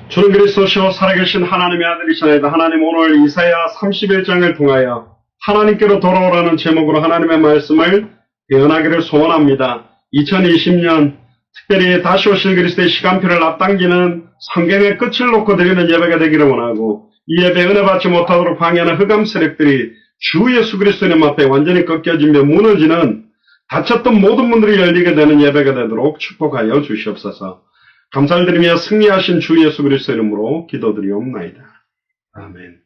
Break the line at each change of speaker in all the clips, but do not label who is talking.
주는 그리스도시요 살아계신 하나님의 아들이시나이다. 하나님, 오늘 이사야 31장을 통하여 하나님께로 돌아오라는 제목으로 하나님의 말씀을 예언하기를 소원합니다. 2020년 특별히 다시 오실 그리스도의 시간표를 앞당기는 성경의 끝을 놓고 드리는 예배가 되기를 원하고, 이 예배 은혜 받지 못하도록 방해하는 흑암 세력들이 주 예수 그리스도님 앞에 완전히 꺾여지며 무너지는 닫혔던 모든 문들이 열리게 되는 예배가 되도록 축복하여 주시옵소서. 감사를 드리며 승리하신 주 예수 그리스도 이름으로 기도드리옵나이다. 아멘.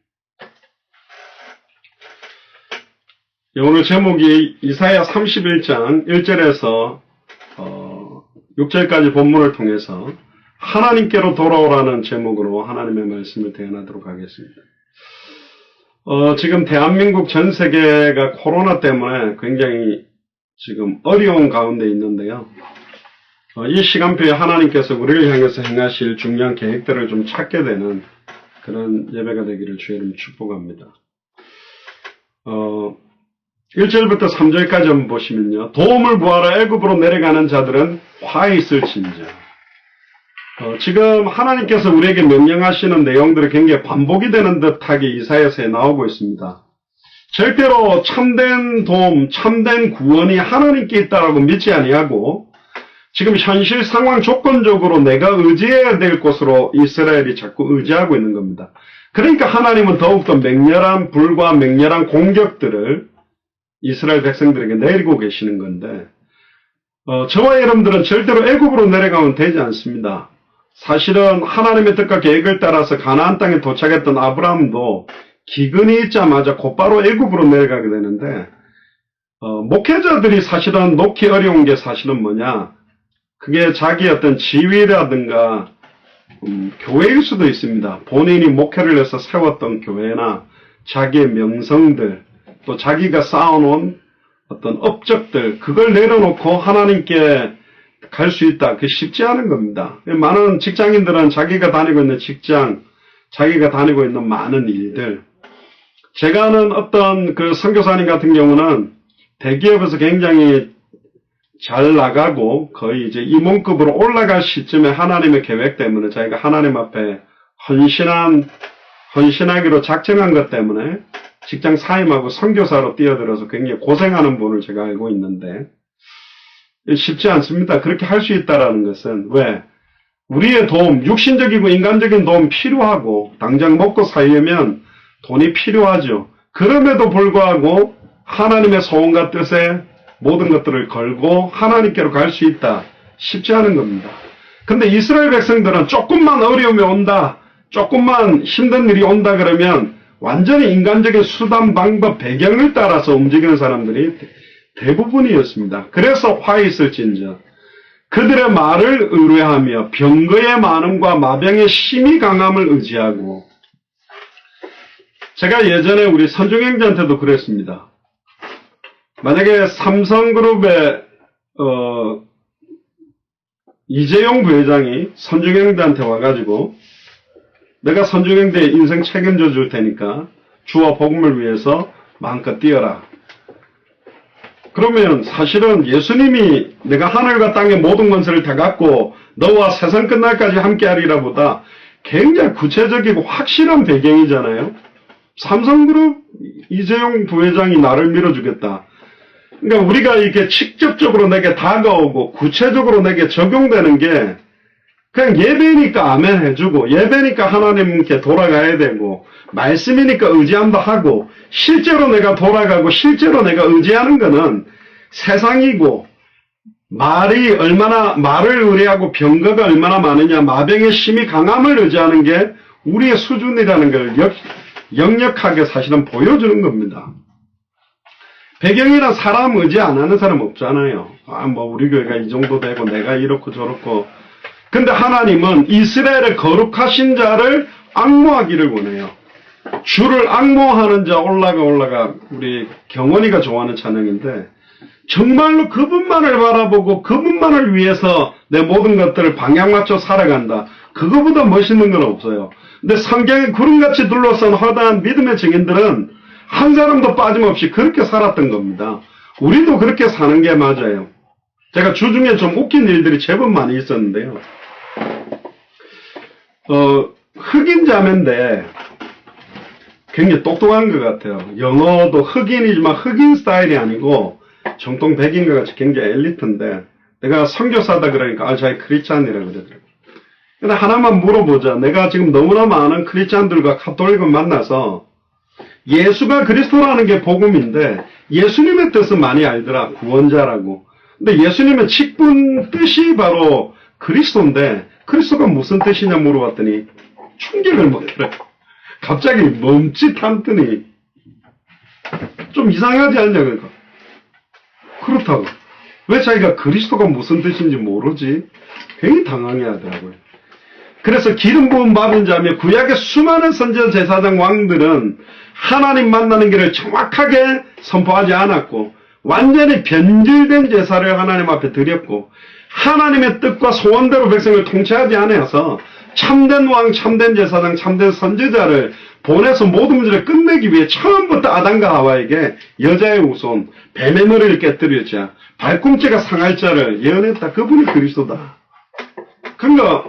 오늘 제목이 이사야 31장 1절에서 6절까지 본문을 통해서 하나님께로 돌아오라는 제목으로 하나님의 말씀을 대언하도록 하겠습니다. 지금 대한민국 전 세계가 코로나 때문에 굉장히 지금 어려운 가운데 있는데요. 이 시간표에 하나님께서 우리를 향해서 행하실 중요한 계획들을 좀 찾게 되는 그런 예배가 되기를 주의 이름으로 축복합니다. 1절부터 3절까지 한번 보시면요. 도움을 구하러 애굽으로 내려가는 자들은 화에 있을진저. 지금 하나님께서 우리에게 명령하시는 내용들이 굉장히 반복이 되는 듯하게 이사야서에 나오고 있습니다. 절대로 참된 도움, 참된 구원이 하나님께 있다라고 믿지 아니하고, 지금 현실 상황 조건적으로 내가 의지해야 될 곳으로 이스라엘이 자꾸 의지하고 있는 겁니다. 그러니까 하나님은 더욱더 맹렬한 불과 맹렬한 공격들을 이스라엘 백성들에게 내리고 계시는 건데, 저와 여러분들은 절대로 애굽으로 내려가면 되지 않습니다. 사실은 하나님의 뜻과 계획을 따라서 가나안 땅에 도착했던 아브라함도 기근이 있자마자 곧바로 애굽으로 내려가게 되는데, 목회자들이 사실은 놓기 어려운 게 사실은 뭐냐, 그게 자기의 어떤 지위라든가 교회일 수도 있습니다. 본인이 목회를 해서 세웠던 교회나 자기의 명성들, 또 자기가 쌓아놓은 어떤 업적들, 그걸 내려놓고 하나님께 갈 수 있다. 그게 쉽지 않은 겁니다. 많은 직장인들은 자기가 다니고 있는 직장, 자기가 다니고 있는 많은 일들, 제가 아는 어떤 그 선교사님 같은 경우는 대기업에서 굉장히 잘 나가고 거의 이제 임원급으로 올라갈 시점에 하나님의 계획 때문에 자기가 하나님 앞에 헌신하기로 작정한 것 때문에 직장 사임하고 선교사로 뛰어들어서 굉장히 고생하는 분을 제가 알고 있는데, 쉽지 않습니다. 그렇게 할 수 있다라는 것은 왜? 우리의 도움, 육신적이고 인간적인 도움 필요하고, 당장 먹고 살려면 돈이 필요하죠. 그럼에도 불구하고 하나님의 소원과 뜻에 모든 것들을 걸고 하나님께로 갈 수 있다. 쉽지 않은 겁니다. 근데 이스라엘 백성들은 조금만 어려움이 온다, 조금만 힘든 일이 온다 그러면 완전히 인간적인 수단, 방법, 배경을 따라서 움직이는 사람들이 대부분이었습니다. 그래서 화에 있을진저 그들의 말을 의뢰하며 병거의 많음과 마병의 심히 강함을 의지하고, 제가 예전에 우리 선종형제한테도 그랬습니다. 만약에 삼성그룹의 이재용 부회장이 선종형제한테 와가지고 내가 선종형제의 인생 책임져 줄 테니까 주와 복음을 위해서 마음껏 뛰어라. 그러면 사실은 예수님이 내가 하늘과 땅의 모든 권세를 다 갖고 너와 세상 끝날까지 함께하리라 보다 굉장히 구체적이고 확실한 배경이잖아요. 삼성그룹 이재용 부회장이 나를 밀어주겠다. 그러니까 우리가 이렇게 직접적으로 내게 다가오고 구체적으로 내게 적용되는 게 그냥 예배니까 아멘 해주고, 예배니까 하나님께 돌아가야 되고, 말씀이니까 의지한다 하고, 실제로 내가 돌아가고 실제로 내가 의지하는 거는 세상이고, 말을 의뢰하고 병거가 얼마나 많으냐, 마병의 심히 강함을 의지하는 게 우리의 수준이라는 걸 역력하게 사실은 보여주는 겁니다. 배경이란 사람 의지 안 하는 사람 없잖아요. 우리 교회가 이 정도 되고 내가 이렇고 저렇고. 근데 하나님은 이스라엘의 거룩하신 자를 앙모하기를 원해요. 주를 앙모하는 자 올라가 우리 경원이가 좋아하는 찬양인데, 정말로 그분만을 바라보고 그분만을 위해서 내 모든 것들을 방향 맞춰 살아간다. 그거보다 멋있는 건 없어요. 근데 성경에 구름같이 둘러싼 허다한 믿음의 증인들은 한 사람도 빠짐없이 그렇게 살았던 겁니다. 우리도 그렇게 사는 게 맞아요. 제가 주중에 좀 웃긴 일들이 제법 많이 있었는데요. 흑인 자매인데 굉장히 똑똑한 것 같아요. 영어도 흑인이지만 흑인 스타일이 아니고 정통 백인과 같이 굉장히 엘리트인데 내가 선교사다 그러니까 자기 크리스찬이라 그러더라고요. 근데 하나만 물어보자. 내가 지금 너무나 많은 크리스찬들과 카톨릭을 만나서 예수가 그리스도라는 게 복음인데 예수님의 뜻은 많이 알더라. 구원자라고. 근데 예수님의 직분 뜻이 바로 그리스도인데 그리스도가 무슨 뜻이냐 물어봤더니 충격을 먹더라고. 갑자기 멈칫하더니 좀 이상하지 않냐 그러니까. 그렇다고. 왜 자기가 그리스도가 무슨 뜻인지 모르지? 굉장히 당황해 하더라고요. 그래서 기름 부음 받은 자며 구약의 수많은 선지자 제사장 왕들은 하나님 만나는 길을 정확하게 선포하지 않았고 완전히 변질된 제사를 하나님 앞에 드렸고 하나님의 뜻과 소원대로 백성을 통치하지 않아서 참된 왕, 참된 제사장, 참된 선지자를 보내서 모든 문제를 끝내기 위해 처음부터 아담과 하와에게 여자의 후손, 뱀의 머리를 깨뜨렸자 발꿈치가 상할 자를 예언했다. 그분이 그리스도다. 그러니까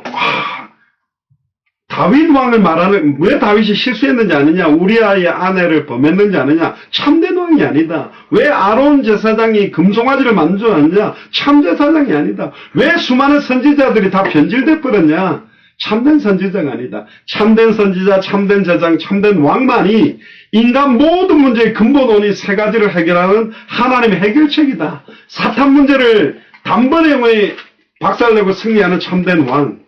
다윗 왕을 말하는 왜 다윗이 실수했는지 아느냐, 우리아의 아내를 범했는지 아느냐, 참된 왕이 아니다. 왜 아론 제사장이 금송아지를 만져왔느냐, 참 제사장이 아니다. 왜 수많은 선지자들이 다 변질돼 버렸냐, 참된 선지자가 아니다. 참된 선지자, 참된 제사장, 참된 왕만이 인간 모든 문제의 근본 원인 세 가지를 해결하는 하나님의 해결책이다. 사탄 문제를 단번에 박살내고 승리하는 참된 왕,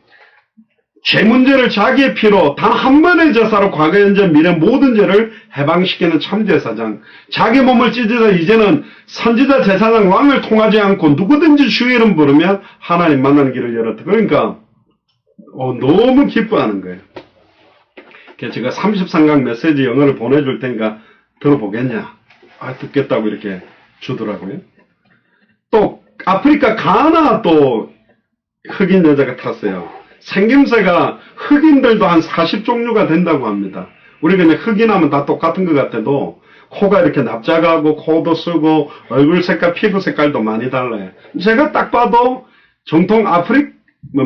죄 문제를 자기의 피로 단 한 번의 제사로 과거, 현재, 미래 모든 죄를 해방시키는 참제사장, 자기 몸을 찢어서 이제는 선지자, 제사장, 왕을 통하지 않고 누구든지 주의 이름 부르면 하나님 만나는 길을 열었다. 그러니까 너무 기뻐하는 거예요. 그래서 제가 33강 메시지 영어를 보내줄 테니까 들어보겠냐? 듣겠다고 이렇게 주더라고요. 또 아프리카 가나 또 흑인 여자가 탔어요. 생김새가 흑인들도 한 40종류가 된다고 합니다. 우리가 그냥 흑인하면 다 똑같은 것 같아도 코가 이렇게 납작하고 코도 쓰고 얼굴 색깔, 피부 색깔도 많이 달라요. 제가 딱 봐도 정통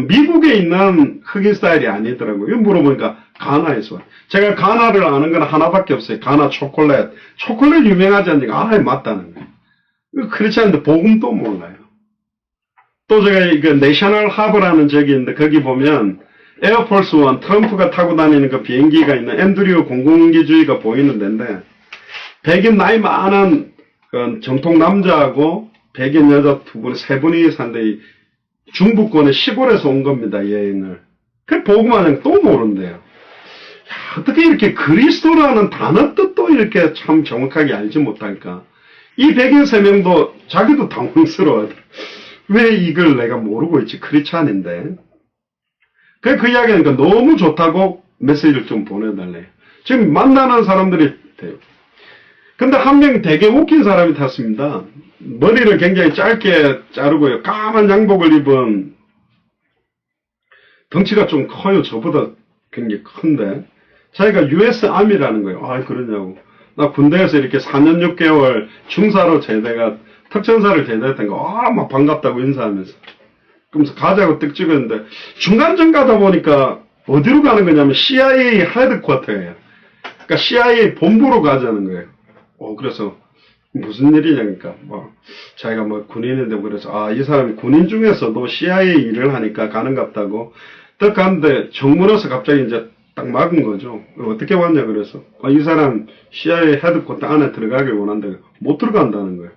미국에 있는 흑인 스타일이 아니더라고요. 물어보니까 가나에서. 제가 가나를 아는 건 하나밖에 없어요. 가나 초콜릿. 초콜릿 유명하지 않으니까 맞다는 거예요. 그렇지 않은데 복음도 몰라요. 또 제가 이거 내셔널 하버라는 적이 있는데 거기 보면 에어포스 원 트럼프가 타고 다니는 그 비행기가 있는 앤드류 공군기주의가 보이는 데인데 백인 나이 많은 그 정통 남자하고 백인 여자 세 분이 산데 중부권의 시골에서 온 겁니다. 여행을. 그 보고만 또 모른대요. 어떻게 이렇게 그리스도라는 단어 뜻도 이렇게 참 정확하게 알지 못할까. 이 백인 세 명도 자기도 당황스러워요. 왜 이걸 내가 모르고 있지? 크리스찬인데. 그 이야기하니까 너무 좋다고 메시지를 좀 보내달래요. 지금 만나는 사람들이 돼요. 근데 한 명 되게 웃긴 사람이 탔습니다. 머리를 굉장히 짧게 자르고요. 까만 양복을 입은, 덩치가 좀 커요. 저보다 굉장히 큰데. 자기가 US 아미라는 거예요. 그러냐고. 나 군대에서 이렇게 4년 6개월 중사로 제대가 특전사를 제대했던 거, 막 반갑다고 인사하면서. 그러면서 가자고 뜩 찍었는데, 중간쯤 가다 보니까 어디로 가는 거냐면 CIA 헤드쿼터예요. 그러니까 CIA 본부로 가자는 거예요. 그래서 무슨 일이냐니까, 자기가 군인인데 그래서, 이 사람이 군인 중에서도 CIA 일을 하니까 가는갑다고. 딱 갔는데 정문에서 갑자기 이제 딱 막은 거죠. 어떻게 왔냐 그래서, 이 사람 CIA 헤드쿼터 안에 들어가길 원한다. 못 들어간다는 거예요.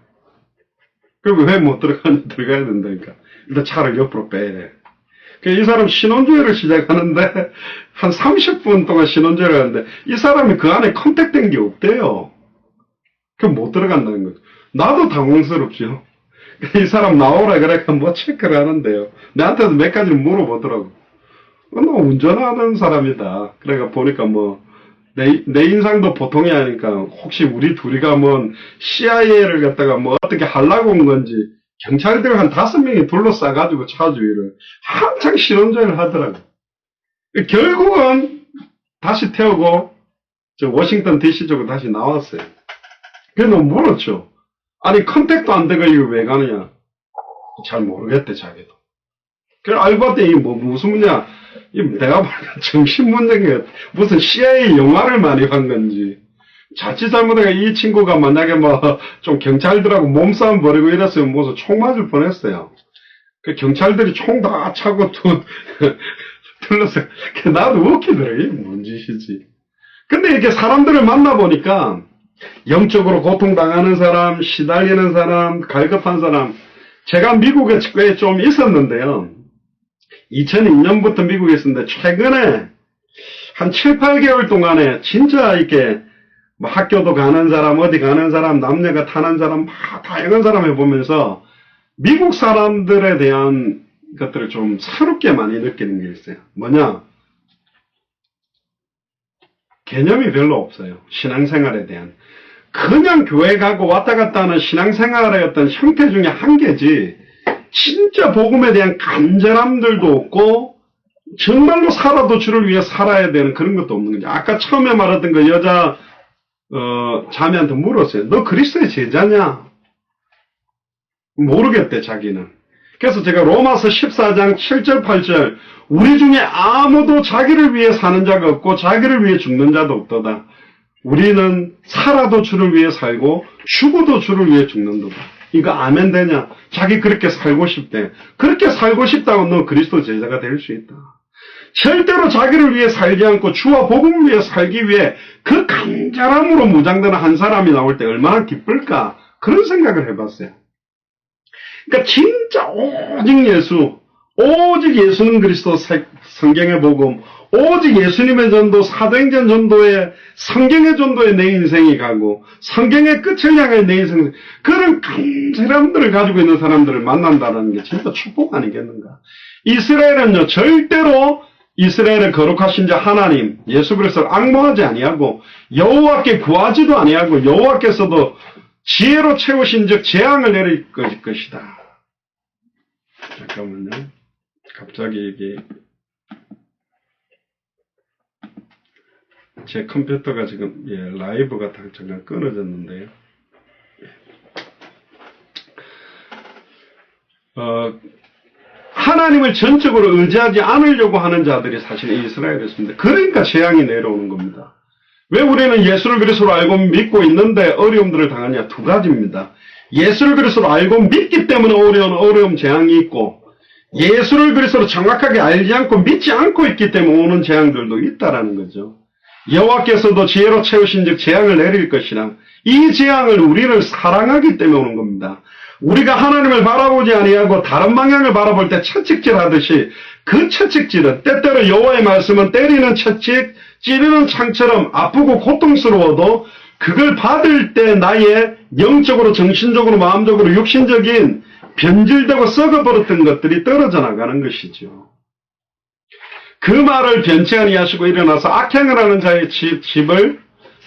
그리고 왜 못 들어가냐, 들어가야 된다니까. 일단 차를 옆으로 빼래. 이 사람 신혼주의를 시작하는데, 한 30분 동안 신혼주의를 하는데, 이 사람이 그 안에 컨택된 게 없대요. 그럼 못 들어간다는 거죠. 나도 당황스럽죠. 이 사람 나오라 그러니까 체크를 하는데요. 나한테도 몇 가지를 물어보더라고. 너 운전하는 사람이다. 그러니까 보니까 내 인상도 보통이 아니니까 혹시 우리 둘이가 CIA를 갖다가 어떻게 하려고 온 건지 경찰들 한 5명이 둘러싸가지고 차 주위를 한창 신혼전을 하더라고. 결국은 다시 태우고 워싱턴 DC 쪽으로 다시 나왔어요. 그래서 물었죠. 아니 컨택도 안 되고 이거 왜 가느냐. 잘 모르겠대 자기도. 그래, 알고 봤더니 이게 무슨 문제야. 내가 보니까 정신문제가 무슨 CIA 영화를 많이 한 건지. 자칫 잘못해가 이 친구가 만약에 좀 경찰들하고 몸싸움 벌이고 이랬으면 무슨 총 맞을 뻔했어요. 그 경찰들이 총 다 차고 또 둘러서 나도 웃기더라. 이게 뭔 짓이지. 근데 이렇게 사람들을 만나보니까 영적으로 고통당하는 사람, 시달리는 사람, 갈급한 사람, 제가 미국에 꽤 좀 있었는데요. 2002년부터 미국에 있었는데 최근에 한 7, 8개월 동안에 진짜 이렇게 학교도 가는 사람, 어디 가는 사람, 남녀가 타는 사람, 다양한 사람 해보면서 미국 사람들에 대한 것들을 좀 새롭게 많이 느끼는 게 있어요. 뭐냐? 개념이 별로 없어요. 신앙생활에 대한. 그냥 교회 가고 왔다 갔다 하는 신앙생활의 어떤 형태 중에 한 개지, 진짜 복음에 대한 간절함들도 없고, 정말로 살아도 주를 위해 살아야 되는 그런 것도 없는 거죠. 아까 처음에 말했던 그 여자, 자매한테 물었어요. 너 그리스도의 제자냐? 모르겠대, 자기는. 그래서 제가 로마서 14장 7절, 8절, 우리 중에 아무도 자기를 위해 사는 자가 없고, 자기를 위해 죽는 자도 없도다. 우리는 살아도 주를 위해 살고, 죽어도 주를 위해 죽는도다. 이거 아멘 되냐? 자기 그렇게 살고 싶대. 그렇게 살고 싶다고 너 그리스도 제자가 될 수 있다. 절대로 자기를 위해 살지 않고 주와 복음을 위해 살기 위해 그 간절함으로 무장되는 한 사람이 나올 때 얼마나 기쁠까? 그런 생각을 해봤어요. 그러니까 진짜 오직 예수, 오직 예수는 그리스도 성경의 복음, 오직 예수님의 전도, 사도행전 전도에, 성경의 전도에 내 인생이 가고, 성경의 끝을 향해 내 인생, 그런 간절함들을 가지고 있는 사람들을 만난다는 게 진짜 축복 아니겠는가? 이스라엘은요, 절대로 이스라엘의 거룩하신 자 하나님, 예수 그리스도를 앙모하지 아니하고, 여호와께 구하지도 아니하고, 여호와께서도 지혜로 채우신 즉 재앙을 내릴 것이다. 잠깐만요. 갑자기 이게 제 컴퓨터가 지금 라이브가 잠깐 끊어졌는데요. 하나님을 전적으로 의지하지 않으려고 하는 자들이 사실 이스라엘이었습니다. 그러니까 재앙이 내려오는 겁니다. 왜 우리는 예수를 그리스도로 알고 믿고 있는데 어려움들을 당하냐? 두 가지입니다. 예수를 그리스도로 알고 믿기 때문에 어려움 재앙이 있고, 예수를 그리스도로 정확하게 알지 않고 믿지 않고 있기 때문에 오는 재앙들도 있다라는 거죠. 여호와께서도 지혜로 채우신 즉 재앙을 내릴 것이라. 이 재앙을 우리를 사랑하기 때문에 오는 겁니다. 우리가 하나님을 바라보지 아니하고 다른 방향을 바라볼 때 채찍질 하듯이 그 채찍질은 때때로 여호와의 말씀은 때리는 채찍, 찌르는 창처럼 아프고 고통스러워도 그걸 받을 때 나의 영적으로, 정신적으로, 마음적으로, 육신적인 변질되고 썩어버렸던 것들이 떨어져 나가는 것이죠. 그 말을 변치 아니하시고 일어나서 악행을 하는 자의 집을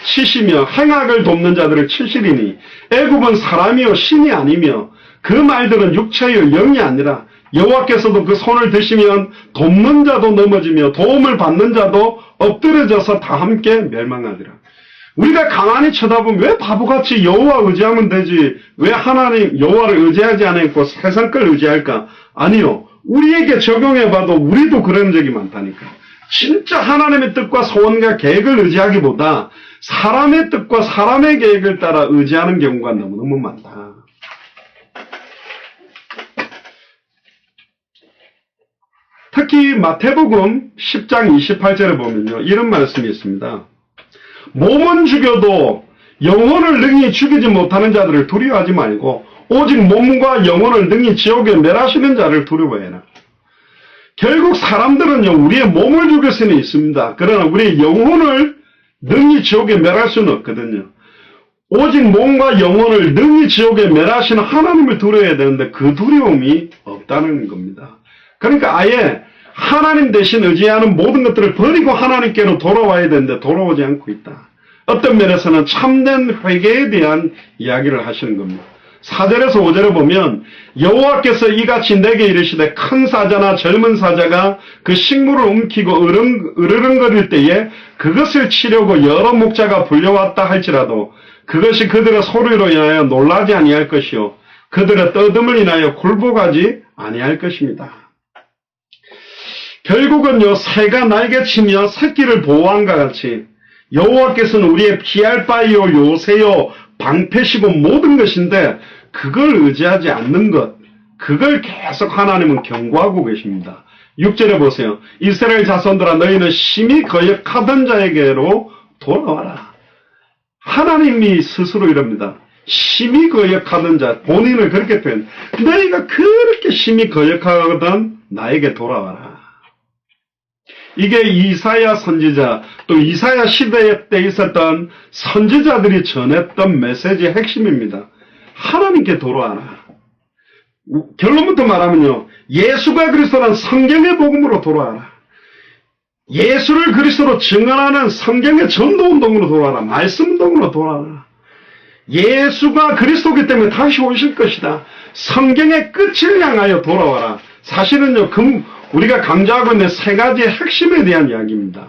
치시며 행악을 돕는 자들을 치시리니 애굽은 사람이요 신이 아니며 그 말들은 육체요 영이 아니라 여호와께서도 그 손을 드시면 돕는 자도 넘어지며 도움을 받는 자도 엎드려져서 다 함께 멸망하리라. 우리가 가만히 쳐다보면 왜 바보같이 여호와 의지하면 되지, 왜 하나님 여호와를 의지하지 않고 세상 걸 의지할까? 아니요. 우리에게 적용해봐도 우리도 그런 적이 많다니까. 진짜 하나님의 뜻과 소원과 계획을 의지하기보다 사람의 뜻과 사람의 계획을 따라 의지하는 경우가 너무너무 많다. 특히 마태복음 10장 28절에 보면요, 이런 말씀이 있습니다. 몸은 죽여도 영혼을 능히 죽이지 못하는 자들을 두려워하지 말고 오직 몸과 영혼을 능히 지옥에 멸하시는 자를 두려워해라. 결국 사람들은요, 우리의 몸을 죽일 수는 있습니다. 그러나 우리의 영혼을 능히 지옥에 멸할 수는 없거든요. 오직 몸과 영혼을 능히 지옥에 멸하시는 하나님을 두려워해야 되는데 그 두려움이 없다는 겁니다. 그러니까 아예 하나님 대신 의지하는 모든 것들을 버리고 하나님께로 돌아와야 되는데 돌아오지 않고 있다. 어떤 면에서는 참된 회개에 대한 이야기를 하시는 겁니다. 4절에서 5절에 보면 여호와께서 이같이 내게 이르시되 큰 사자나 젊은 사자가 그 식물을 움키고 으르렁거릴 때에 그것을 치려고 여러 목자가 불려왔다 할지라도 그것이 그들의 소리로 인하여 놀라지 아니할 것이요 그들의 떠듦을 인하여 굴복하지 아니할 것입니다. 결국은요, 새가 날개치며 새끼를 보호한과 같이 여호와께서는 우리의 피할 바이요 요새요 방패시고 모든 것인데 그걸 의지하지 않는 것, 그걸 계속 하나님은 경고하고 계십니다. 6절에 보세요. 이스라엘 자손들아 너희는 심히 거역하던 자에게로 돌아와라. 하나님이 스스로 이럽니다. 심히 거역하던 자, 본인을 그렇게 표현. 너희가 그렇게 심히 거역하던 나에게 돌아와라. 이게 이사야 선지자, 또 이사야 시대 때 있었던 선지자들이 전했던 메시지의 핵심입니다. 하나님께 돌아와라. 결론부터 말하면요, 예수가 그리스도란 성경의 복음으로 돌아와라. 예수를 그리스도로 증언하는 성경의 전도운동으로 돌아와라. 말씀운동으로 돌아와라. 예수가 그리스도이기 때문에 다시 오실 것이다. 성경의 끝을 향하여 돌아와라. 사실은요, 우리가 강조하고 있는 세 가지의 핵심에 대한 이야기입니다.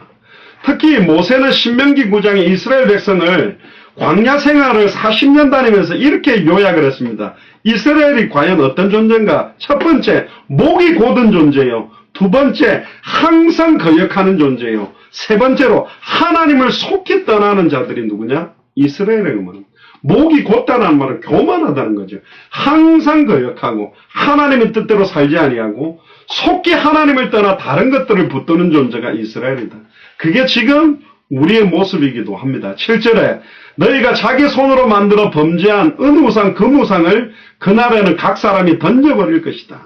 특히 모세는 신명기 9장에 이스라엘 백성을 광야 생활을 40년 다니면서 이렇게 요약을 했습니다. 이스라엘이 과연 어떤 존재인가? 첫 번째, 목이 곧은 존재요. 두 번째, 항상 거역하는 존재요. 세 번째로, 하나님을 속히 떠나는 자들이 누구냐? 이스라엘의 의무는. 목이 곧다는 말은 교만하다는 거죠. 항상 거역하고 하나님의 뜻대로 살지 아니하고 속히 하나님을 떠나 다른 것들을 붙드는 존재가 이스라엘이다. 그게 지금 우리의 모습이기도 합니다. 7절에 너희가 자기 손으로 만들어 범죄한 은우상, 금우상을 그날에는 각 사람이 던져버릴 것이다.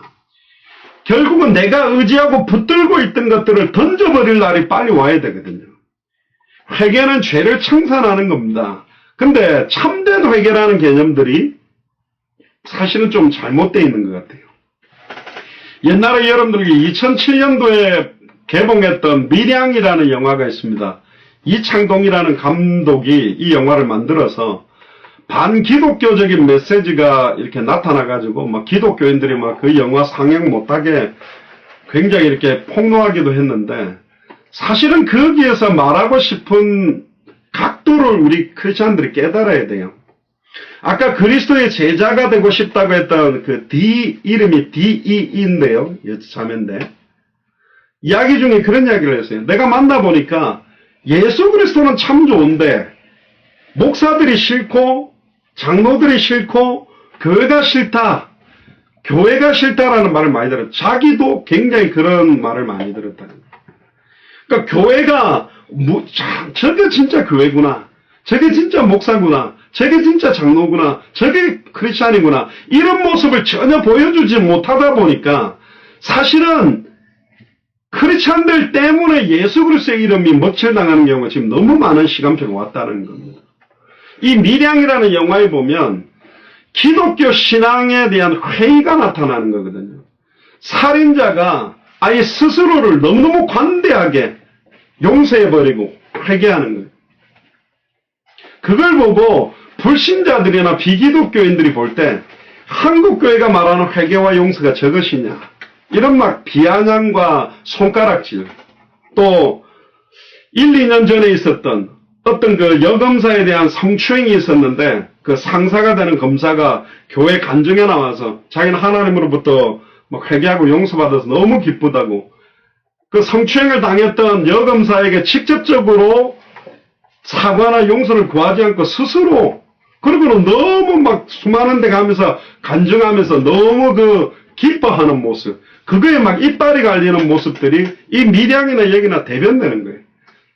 결국은 내가 의지하고 붙들고 있던 것들을 던져버릴 날이 빨리 와야 되거든요. 회개는 죄를 청산하는 겁니다. 근데 참된 회개라는 개념들이 사실은 좀 잘못되어 있는 것 같아요. 옛날에 여러분들이 2007년도에 개봉했던 밀양이라는 영화가 있습니다. 이창동이라는 감독이 이 영화를 만들어서 반기독교적인 메시지가 이렇게 나타나가지고 막 기독교인들이 막 그 영화 상영 못하게 굉장히 이렇게 폭로하기도 했는데 사실은 거기에서 말하고 싶은 각도를 우리 크리스찬들이 깨달아야 돼요. 아까 그리스도의 제자가 되고 싶다고 했던 그 이름이 DE인데요. 자매인데. 이야기 중에 그런 이야기를 했어요. 내가 만나보니까 예수 그리스도는 참 좋은데 목사들이 싫고 장로들이 싫고 교회가 싫다. 교회가 싫다라는 말을 많이 들었어요. 자기도 굉장히 그런 말을 많이 들었다는 거예요. 그러니까 교회가 저게 진짜 교회구나. 저게 진짜 목사구나. 저게 진짜 장로구나. 저게 크리스찬이구나. 이런 모습을 전혀 보여주지 못하다 보니까 사실은 크리스찬들 때문에 예수 그리스도의 이름이 먹칠당하는 경우가 지금 너무 많은 시간표가 왔다는 겁니다. 이 밀양이라는 영화에 보면 기독교 신앙에 대한 회의가 나타나는 거거든요. 살인자가 아예 스스로를 너무너무 관대하게 용서해버리고 회개하는 거예요. 그걸 보고 불신자들이나 비기독교인들이 볼 때 한국교회가 말하는 회개와 용서가 저것이냐 이런 막 비아냥과 손가락질 또 1, 2년 전에 있었던 어떤 그 여검사에 대한 성추행이 있었는데 그 상사가 되는 검사가 교회 간증에 나와서 자기는 하나님으로부터 막 회개하고 용서받아서 너무 기쁘다고 그 성추행을 당했던 여검사에게 직접적으로 사과나 용서를 구하지 않고 스스로 그리고는 너무 막 수많은 데 가면서 간증하면서 너무 그 기뻐하는 모습 그거에 막 이빨이 갈리는 모습들이 이 밀양이나 여기나 대변되는 거예요.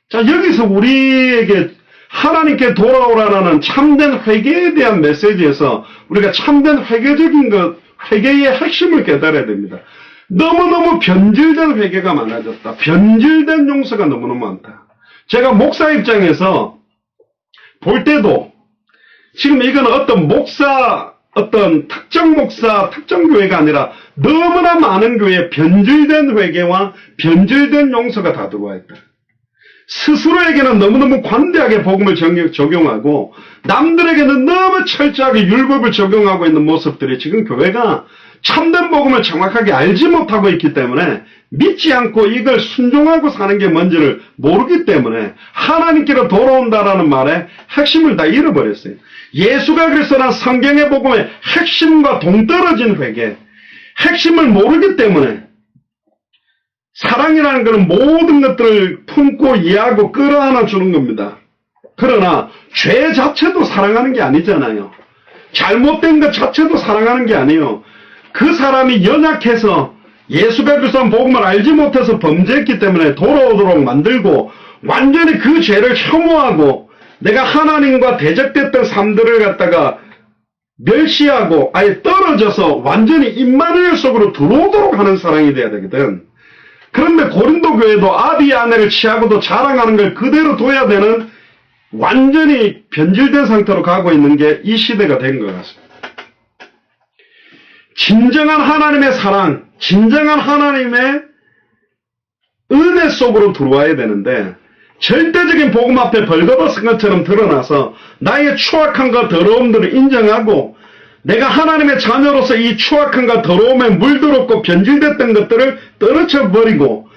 자 여기서 우리에게 하나님께 돌아오라는 참된 회개에 대한 메시지에서 우리가 참된 회개적인 것 회개의 핵심을 깨달아야 됩니다. 너무너무 변질된 회개가 많아졌다. 변질된 용서가 너무너무 많다. 제가 목사 입장에서 볼 때도 지금 이건 어떤 목사, 어떤 특정 목사, 특정 교회가 아니라 너무나 많은 교회에 변질된 회개와 변질된 용서가 다 들어와 있다. 스스로에게는 너무너무 관대하게 복음을 적용하고 남들에게는 너무 철저하게 율법을 적용하고 있는 모습들이 지금 교회가 참된 복음을 정확하게 알지 못하고 있기 때문에 믿지 않고 이걸 순종하고 사는 게 뭔지를 모르기 때문에 하나님께로 돌아온다라는 말의 핵심을 다 잃어버렸어요. 예수가 그리스도란 성경의 복음의 핵심과 동떨어진 회개, 핵심을 모르기 때문에 사랑이라는 것은 모든 것들을 품고 이해하고 끌어안아 주는 겁니다. 그러나 죄 자체도 사랑하는 게 아니잖아요. 잘못된 것 자체도 사랑하는 게 아니에요. 그 사람이 연약해서 예수가 그리스도 복음을 알지 못해서 범죄했기 때문에 돌아오도록 만들고 완전히 그 죄를 혐오하고 내가 하나님과 대적됐던 삶들을 갖다가 멸시하고 아예 떨어져서 완전히 임마누엘 속으로 들어오도록 하는 사랑이 돼야 되거든. 그런데 고린도 교회도 아비의 아내를 취하고도 자랑하는 걸 그대로 둬야 되는 완전히 변질된 상태로 가고 있는 게 이 시대가 된 것 같습니다. 진정한 하나님의 사랑, 진정한 하나님의 은혜 속으로 들어와야 되는데 절대적인 복음 앞에 벌거벗은 것처럼 드러나서 나의 추악함과 더러움들을 인정하고 내가 하나님의 자녀로서 이 추악함과 더러움에 물들었고 변질됐던 것들을 떨어쳐버리고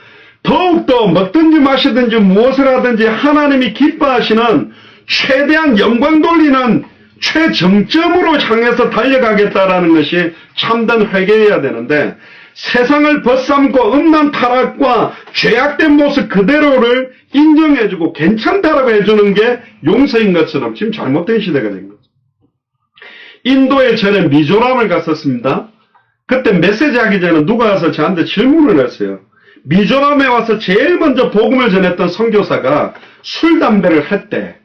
더욱더 먹든지 마시든지 무엇을 하든지 하나님이 기뻐하시는 최대한 영광 돌리는 최정점으로 향해서 달려가겠다라는 것이 참된 회개해야 되는데 세상을 벗삼고 음란 타락과 죄악된 모습 그대로를 인정해주고 괜찮다라고 해주는 게 용서인 것처럼 지금 잘못된 시대가 된 거죠. 인도에 전에 미조람을 갔었습니다. 그때 메시지 하기 전에 누가 와서 저한테 질문을 했어요. 미조람에 와서 제일 먼저 복음을 전했던 선교사가 술, 담배를 했대.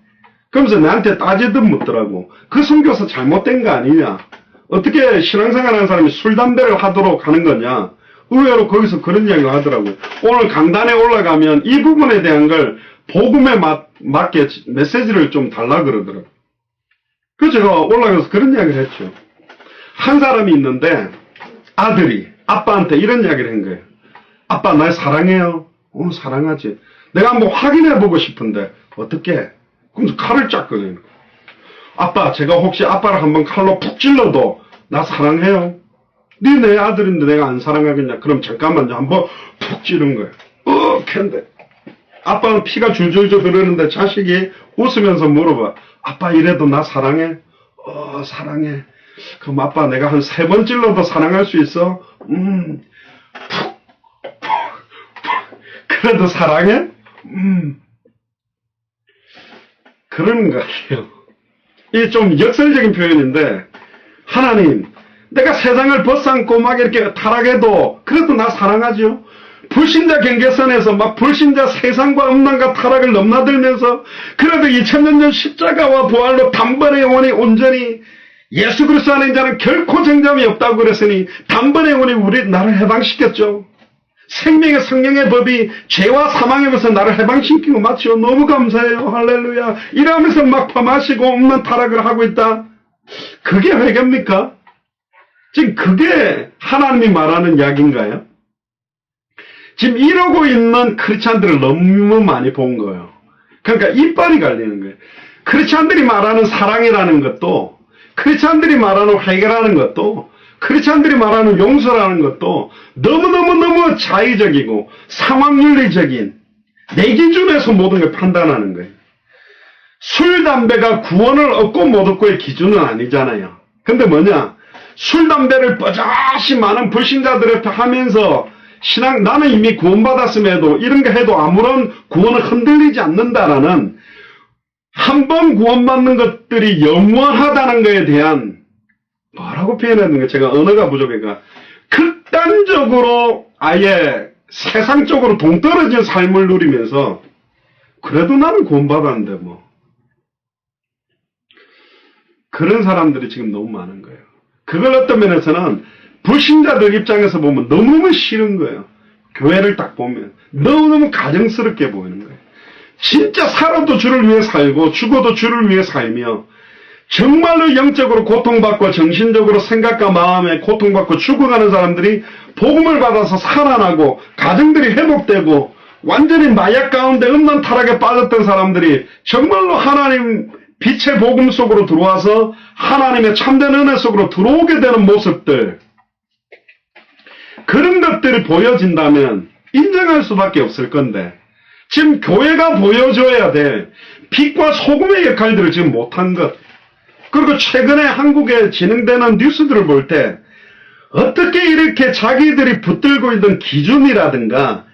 그러면서 나한테 따지듯 묻더라고. 그 선교사 잘못된 거 아니냐? 어떻게 신앙생활하는 사람이 술, 담배를 하도록 하는 거냐? 의외로 거기서 그런 이야기를 하더라고요. 오늘 강단에 올라가면 이 부분에 대한 걸 복음에 맞게 메시지를 좀 달라 그러더라고요. 그래서 제가 올라가서 그런 이야기를 했죠. 한 사람이 있는데 아들이 아빠한테 이런 이야기를 한 거예요. 아빠 날 사랑해요. 사랑하지. 내가 한번 확인해보고 싶은데 어떻게? 그러면서 칼을 쫙 꺼내는 거예요. 아빠 제가 혹시 아빠를 한번 칼로 푹 찔러도 나 사랑해요? 네 내 아들인데 내가 안 사랑하겠냐? 그럼 잠깐만요. 한번 푹 찌른 거예요. 캔데 아빠는 피가 줄줄줄 흐르는데 자식이 웃으면서 물어봐. 아빠 이래도 나 사랑해? 사랑해. 그럼 아빠 내가 한 3번 찔러도 사랑할 수 있어? 그래도 사랑해? 그런 거 같아요. 이게 좀 역설적인 표현인데 하나님 내가 세상을 벗삼고 막 이렇게 타락해도 그래도 나 사랑하죠. 불신자 경계선에서 막 불신자 세상과 음란과 타락을 넘나들면서 그래도 2000년 전 십자가와 부활로 단번에 영원히 온전히 예수 그리스도 안에 자는 결코 정잠이 없다고 그랬으니 단번에 영원히 나를 해방시켰죠. 생명의 성령의 법이 죄와 사망의 법에서 나를 해방시키고 맞죠. 너무 감사해요. 할렐루야. 이러면서 막 퍼마시고 없는 타락을 하고 있다. 그게 회개입니까? 지금 그게 하나님이 말하는 이야기인가요? 지금 이러고 있는 크리스찬들을 너무 많이 본 거예요. 그러니까 이빨이 갈리는 거예요. 크리스찬들이 말하는 사랑이라는 것도 크리스찬들이 말하는 회개라는 것도 크리스찬들이 말하는 용서라는 것도 너무너무 자의적이고 상황윤리적인 내 기준에서 모든 걸 판단하는 거예요. 술, 담배가 구원을 얻고 못 얻고의 기준은 아니잖아요. 근데 뭐냐? 술, 담배를 뻐자시 많은 불신자들 앞에 하면서 나는 이미 구원받았음에도 이런 거 해도 아무런 구원을 흔들리지 않는다라는 한 번 구원받는 것들이 영원하다는 것에 대한 뭐라고 표현해야 되는 거 제가 언어가 부족해가 극단적으로 아예 세상적으로 동떨어진 삶을 누리면서 그래도 나는 구원받았는데 뭐 그런 사람들이 지금 너무 많은 거예요. 그걸 어떤 면에서는 불신자들 입장에서 보면 너무너무 싫은 거예요. 교회를 딱 보면 너무너무 가정스럽게 보이는 거예요. 진짜 살아도 주를 위해 살고 죽어도 주를 위해 살며 정말로 영적으로 고통받고 정신적으로 생각과 마음에 고통받고 죽어가는 사람들이 복음을 받아서 살아나고 가정들이 회복되고 완전히 마약 가운데 음란 타락에 빠졌던 사람들이 정말로 하나님 빛의 복음 속으로 들어와서 하나님의 참된 은혜 속으로 들어오게 되는 모습들, 그런 것들이 보여진다면 인정할 수밖에 없을 건데 지금 교회가 보여줘야 될 빛과 소금의 역할들을 지금 못한 것, 그리고 최근에 한국에 진행되는 뉴스들을 볼 때 어떻게 이렇게 자기들이 붙들고 있는 기준이라든가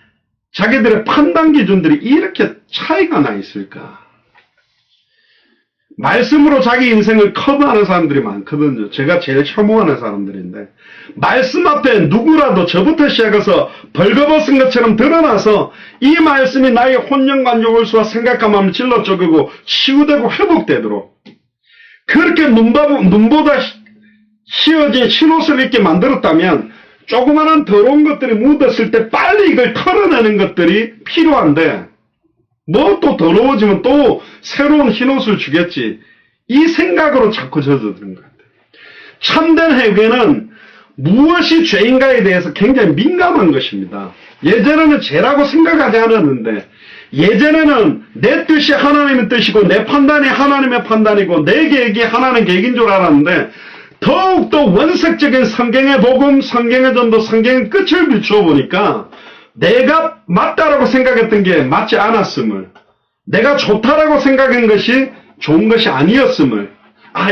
자기들의 판단 기준들이 이렇게 차이가 나 있을까? 말씀으로 자기 인생을 커버하는 사람들이 많거든요. 제가 제일 혐오하는 사람들인데, 말씀 앞에 누구라도 저부터 시작해서 벌거벗은 것처럼 드러나서 이 말씀이 나의 혼령관 요울수와 생각감을 질러 쪼개고 치유되고 회복되도록 그렇게 눈보다 휘어진 흰옷을 입게 만들었다면 조그마한 더러운 것들이 묻었을 때 빨리 이걸 털어내는 것들이 필요한데, 뭐 또 더러워지면 또 새로운 흰옷을 주겠지. 이 생각으로 자꾸 젖어드는 것 같아요. 참된 회개는 무엇이 죄인가에 대해서 굉장히 민감한 것입니다. 예전에는 죄라고 생각하지 않았는데, 예전에는 내 뜻이 하나님의 뜻이고 내 판단이 하나님의 판단이고 내 계획이 하나님의 계획인 줄 알았는데, 더욱더 원색적인 성경의 복음, 성경의 전도, 성경의 끝을 비추어 보니까 내가 맞다라고 생각했던 게 맞지 않았음을, 내가 좋다라고 생각한 것이 좋은 것이 아니었음을,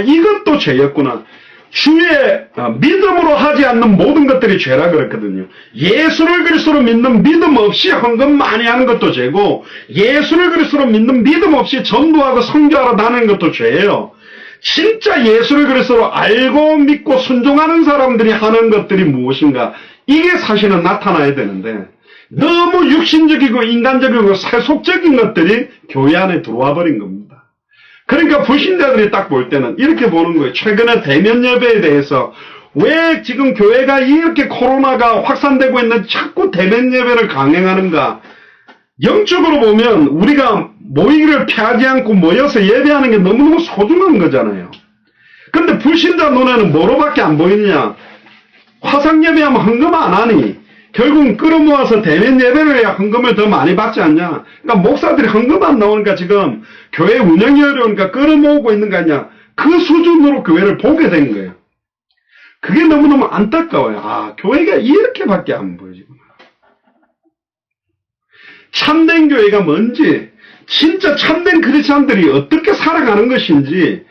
이것도 죄였구나. 주의 믿음으로 하지 않는 모든 것들이 죄라 그랬거든요. 예수를 그리스도로 믿는 믿음 없이 헌금 많이 하는 것도 죄고, 예수를 그리스도로 믿는 믿음 없이 전도하고 선교하러 다니는 것도 죄예요. 진짜 예수를 그리스도로 알고 믿고 순종하는 사람들이 하는 것들이 무엇인가, 이게 사실은 나타나야 되는데, 너무 육신적이고 인간적이고 세속적인 것들이 교회 안에 들어와 버린 겁니다. 그러니까 불신자들이 딱 볼 때는 이렇게 보는 거예요. 최근에 대면 예배에 대해서 왜 지금 교회가 이렇게 코로나가 확산되고 있는데 자꾸 대면 예배를 강행하는가. 영적으로 보면 우리가 모이기를 피하지 않고 모여서 예배하는 게 너무너무 소중한 거잖아요. 그런데 불신자 눈에는 뭐로밖에 안 보이느냐. 화상 예배하면 헌금 안 하니 결국은 끌어모아서 대면 예배를 해야 헌금을 더 많이 받지 않냐. 그러니까 목사들이 헌금 안 나오니까 지금 교회 운영이 어려우니까 끌어모으고 있는 거 아니냐. 그 수준으로 교회를 보게 된 거예요. 그게 너무너무 안타까워요. 교회가 이렇게밖에 안 보여지구나. 참된 교회가 뭔지, 진짜 참된 크리스찬들이 어떻게 살아가는 것인지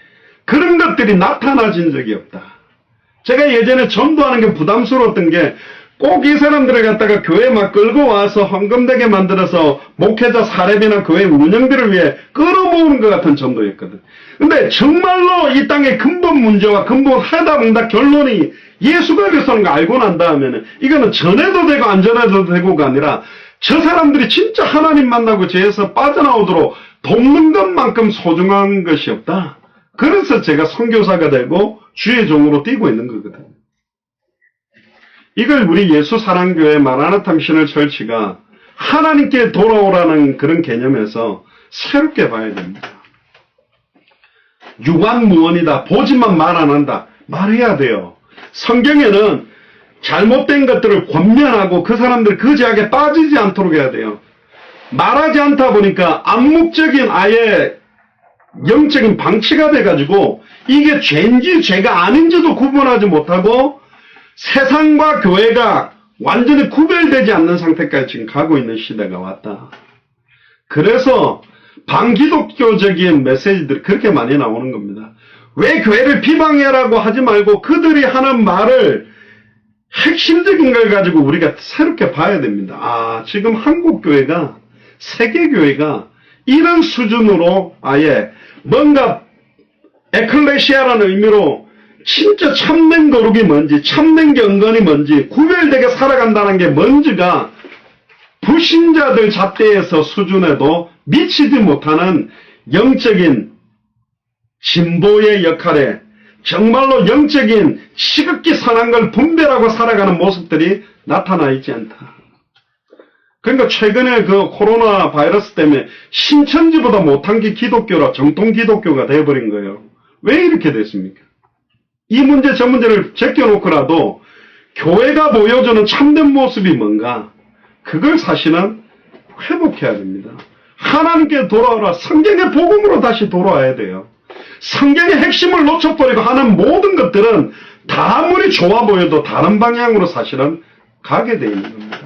그런 것들이 나타나진 적이 없다. 제가 예전에 전도하는 게 부담스러웠던 게 꼭 이 사람들을 갖다가 교회 막 끌고 와서 헌금되게 만들어서 목회자 사례비나 교회 운영들을 위해 끌어모으는 것 같은 전도였거든. 근데 정말로 이 땅의 근본 문제와 근본 해답응답 결론이 예수가 그리스도인 거 알고 난 다음에는 이거는 전해도 되고 안 전해도 되고가 아니라 저 사람들이 진짜 하나님 만나고 죄에서 빠져나오도록 돕는 것만큼 소중한 것이 없다. 그래서 제가 선교사가 되고 주의 종으로 뛰고 있는 거거든요. 이걸 우리 예수사랑교회 마라나타 미션을 철치가 하나님께 돌아오라는 그런 개념에서 새롭게 봐야 됩니다. 유관무원이다. 보지만 말 안 한다. 말해야 돼요. 성경에는 잘못된 것들을 권면하고 그 사람들 그 죄악에 빠지지 않도록 해야 돼요. 말하지 않다 보니까 암묵적인 아예 영적인 방치가 돼가지고 이게 죄인지 죄가 아닌지도 구분하지 못하고 세상과 교회가 완전히 구별되지 않는 상태까지 지금 가고 있는 시대가 왔다. 그래서 반기독교적인 메시지들이 그렇게 많이 나오는 겁니다. 왜 교회를 비방해라고 하지 말고 그들이 하는 말을 핵심적인 걸 가지고 우리가 새롭게 봐야 됩니다. 지금 한국교회가, 세계교회가 이런 수준으로 아예 뭔가 에클레시아라는 의미로 진짜 참된 거룩이 뭔지, 참된 경건이 뭔지, 구별되게 살아간다는 게 뭔지가 불신자들 잣대에서 수준에도 미치지 못하는 영적인 진보의 역할에 정말로 영적인 시극기 선한 걸 분별하고 살아가는 모습들이 나타나 있지 않다. 그러니까 최근에 그 코로나 바이러스 때문에 신천지보다 못한 게 기독교라 정통 기독교가 되어버린 거예요. 왜 이렇게 됐습니까? 이 문제 저 문제를 제껴놓고라도 교회가 보여주는 참된 모습이 뭔가, 그걸 사실은 회복해야 됩니다. 하나님께 돌아오라. 성경의 복음으로 다시 돌아와야 돼요. 성경의 핵심을 놓쳐버리고 하는 모든 것들은 다 아무리 좋아 보여도 다른 방향으로 사실은 가게 되어 있는 겁니다.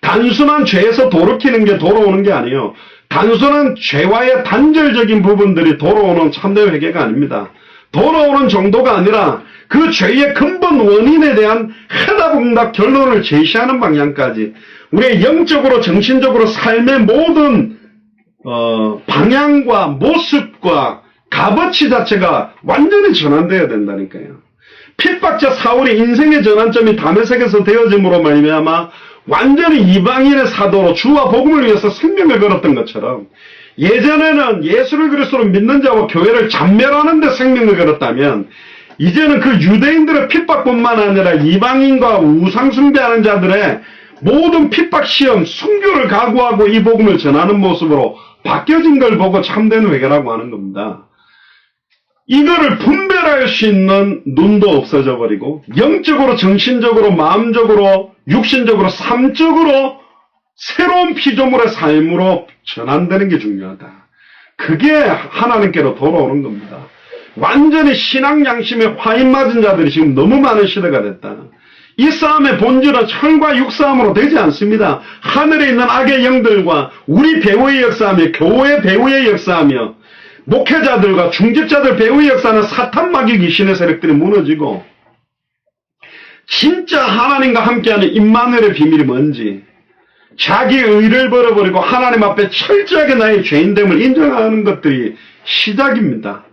단순한 죄에서 돌이키는 게 돌아오는 게 아니에요. 단순한 죄와의 단절적인 부분들이 돌아오는 참된 회개가 아닙니다. 돌아오는 정도가 아니라 그 죄의 근본 원인에 대한 해답응답 결론을 제시하는 방향까지 우리의 영적으로 정신적으로 삶의 모든 방향과 모습과 값어치 자체가 완전히 전환되어야 된다니까요. 핍박자 사울이 인생의 전환점이 다메섹에서 되어짐으로 말미암아 완전히 이방인의 사도로 주와 복음을 위해서 생명을 걸었던 것처럼 예전에는 예수를 그리스도로 믿는 자와 교회를 잔멸하는 데 생명을 걸었다면 이제는 그 유대인들의 핍박뿐만 아니라 이방인과 우상숭배하는 자들의 모든 핍박시험, 순교를 각오하고 이 복음을 전하는 모습으로 바뀌어진 걸 보고 참된 회개라고 하는 겁니다. 이거를 분별할 수 있는 눈도 없어져 버리고 영적으로, 정신적으로, 마음적으로, 육신적으로, 삶적으로 새로운 피조물의 삶으로 전환되는 게 중요하다. 그게 하나님께로 돌아오는 겁니다. 완전히 신앙 양심에 화인 맞은 자들이 지금 너무 많은 시대가 됐다. 이 싸움의 본질은 혈과 육싸움으로 되지 않습니다. 하늘에 있는 악의 영들과 우리 배후의 역사하며 교회 배후의 역사하며 목회자들과 중직자들 배후의 역사는 사탄 마귀 귀신의 세력들이 무너지고 진짜 하나님과 함께하는 임마누엘의 비밀이 뭔지 자기 의를 버려버리고 하나님 앞에 철저하게 나의 죄인됨을 인정하는 것들이 시작입니다.